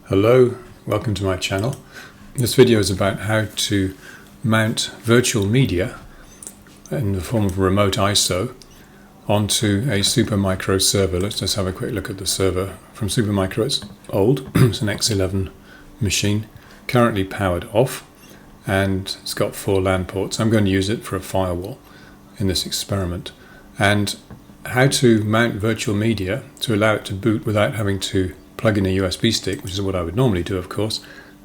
Hello, welcome to my channel. This video is about how to mount virtual media in the form of a remote ISO onto a Supermicro server. Let's just have a quick look at the server from Supermicro. It's old, it's an X11 machine, currently powered off, and it's got 4 LAN ports. I'm going to use it for a firewall in this experiment. And how to mount virtual media to allow it to boot without having to plug in a USB stick, which is what I would normally do, of course.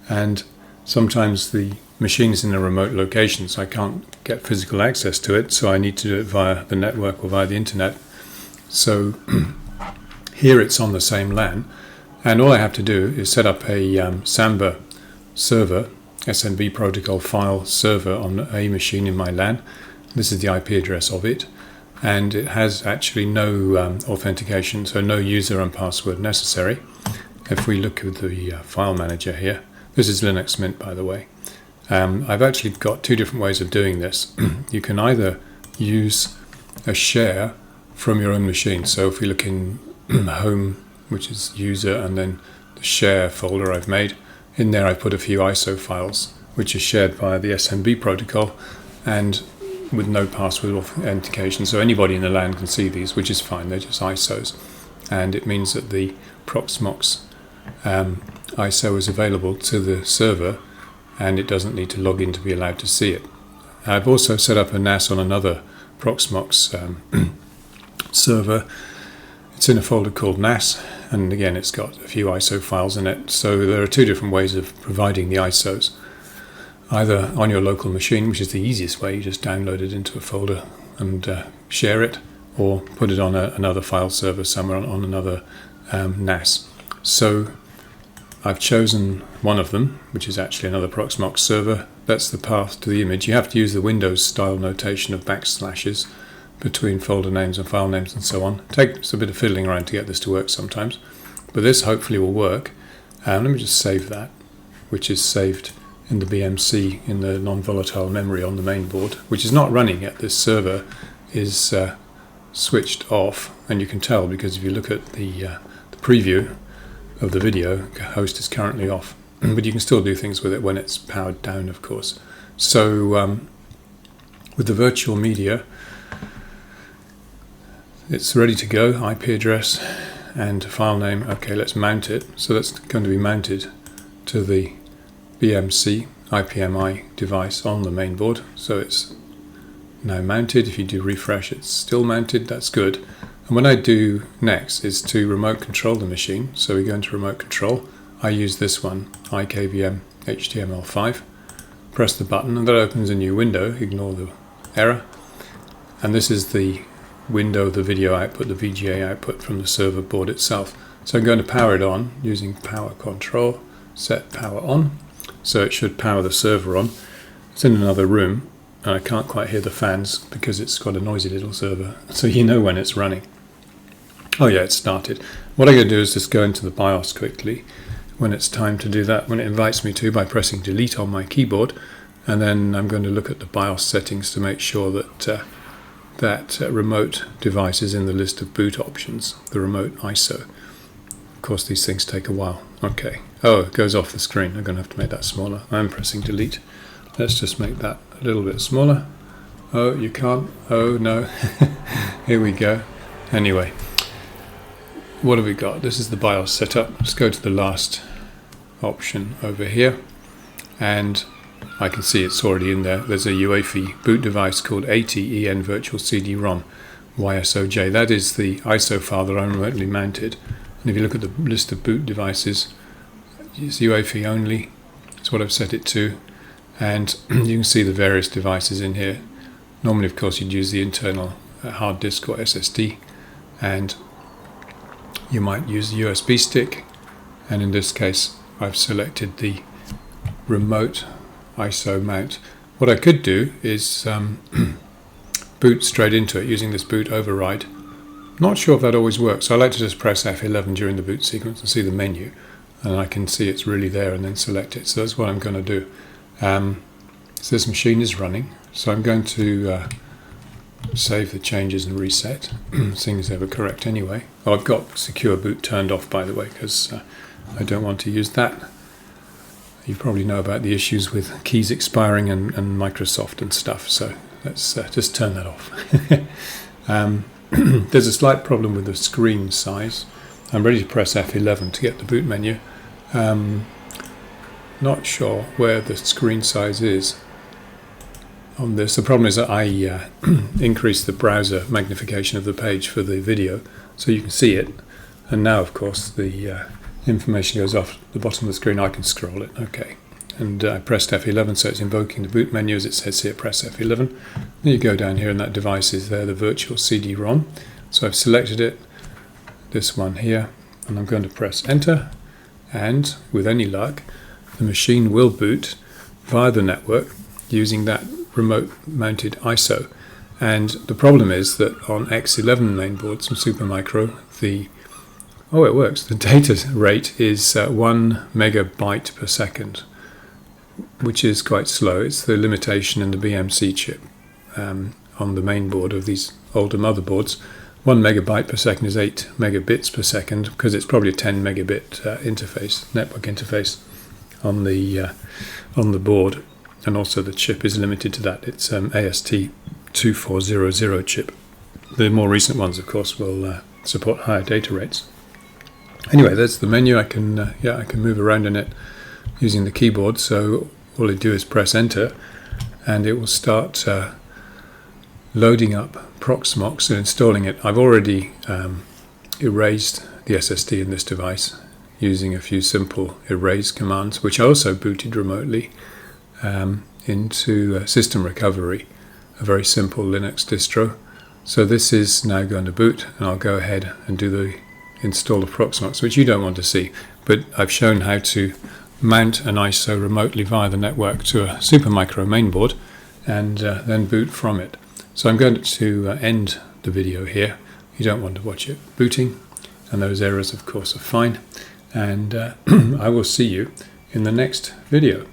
And sometimes the machine is in a remote location, so I can't get physical access to it, so I need to do it via the network or via the internet. So here it's on the same LAN, and all I have to do is set up a Samba server, SMB protocol file server on a machine in my LAN. This is the IP address of it, and it has actually no authentication, so no user and password necessary. If we look at the file manager here, this is Linux Mint, by the way. I've actually got 2 different ways of doing this. You can either use a share from your own machine. So if we look in home, which is user, and then the share folder I've made, in there I put a few ISO files, which are shared via the SMB protocol and with no password authentication. So anybody in the LAN can see these, which is fine. They're just ISOs. And it means that the Proxmox ISO is available to the server, and it doesn't need to log in to be allowed to see it. I've also set up a NAS on another Proxmox server. It's in a folder called NAS, and again it's got a few ISO files in it. So there are 2 different ways of providing the ISOs. Either on your local machine, which is the easiest way, you just download it into a folder and share it, or put it on another file server somewhere on another NAS. So I've chosen one of them, which is actually another Proxmox server. That's the path to the image. You have to use the Windows style notation of backslashes between folder names and file names and so on. It takes a bit of fiddling around to get this to work sometimes, but this hopefully will work. Let me just save that, which is saved in the BMC in the non-volatile memory on the main board, which is not running yet. This server is switched off, and you can tell because if you look at the preview of the video, host is currently off, but you can still do things with it when it's powered down, of course. So with the virtual media, it's ready to go. IP address and file name. Okay, let's mount it. So that's going to be mounted to the BMC IPMI device on the main board. So it's now mounted. If you do refresh, it's still mounted. That's good. And what I do next is to remote control the machine. So we go into remote control. I use this one, IKVM HTML5. Press the button and that opens a new window. Ignore the error. And this is the window of the video output, the VGA output from the server board itself. So I'm going to power it on using power control, set power on. So it should power the server on. It's in another room, and I can't quite hear the fans because it's got a noisy little server, so you know when it's running. Oh yeah, it started. What I'm going to do is just go into the BIOS quickly when it's time to do that, when it invites me to, by pressing delete on my keyboard, and then I'm going to look at the BIOS settings to make sure that that remote device is in the list of boot options, the remote ISO. Of course these things take a while. Okay. Oh, it goes off the screen. I'm going to have to make that smaller. I'm pressing delete. Let's just make that a little bit smaller. Oh, you can't. Oh, no. Here we go. Anyway, what have we got? This is the BIOS setup. Let's go to the last option over here. And I can see it's already in there. There's a UEFI boot device called ATEN Virtual CD-ROM YSOJ. That is the ISO file that I'm remotely mounted. And if you look at the list of boot devices, it's UEFI only. That's what I've set it to. And you can see the various devices in here. Normally, of course, you'd use the internal hard disk or SSD, and you might use a USB stick. And in this case, I've selected the remote ISO mount. What I could do is boot straight into it using this boot override. Not sure if that always works. So I like to just press F11 during the boot sequence and see the menu, and I can see it's really there and then select it. So that's what I'm going to do. So this machine is running, so I'm going to save the changes and reset. Things ever correct anyway. Oh, I've got secure boot turned off, by the way, because I don't want to use that. You probably know about the issues with keys expiring and Microsoft and stuff, so let's just turn that off. There's a slight problem with the screen size. I'm ready to press F11 to get the boot menu. Not sure where the screen size is on this. The problem is that I increased the browser magnification of the page for the video so you can see it, and now of course the information goes off the bottom of the screen. I can scroll it, okay. And I pressed F11, so it's invoking the boot menu as it says here, press F11. Then you go down here and that device is there, the virtual CD-ROM. So I've selected it, this one here, and I'm going to press enter, and with any luck the machine will boot via the network using that remote mounted ISO. And the problem is that on X11 mainboards from Supermicro, it works. The data rate is 1 megabyte per second, which is quite slow. It's the limitation in the BMC chip on the main board of these older motherboards. 1 megabyte per second is 8 megabits per second, because it's probably a 10 megabit interface, network interface on the board, and also the chip is limited to that. It's AST2400 chip. The more recent ones, of course, will support higher data rates. Anyway, that's the menu. I can move around in it using the keyboard. So all I do is press enter, and it will start loading up Proxmox and installing it. I've already erased the SSD in this device using a few simple erase commands, which I also booted remotely into System Recovery, a very simple Linux distro. So this is now going to boot, and I'll go ahead and do the install of Proxmox, which you don't want to see, but I've shown how to mount an ISO remotely via the network to a Supermicro mainboard and then boot from it. So I'm going to end the video here. You don't want to watch it booting, and those errors of course are fine, and I will see you in the next video.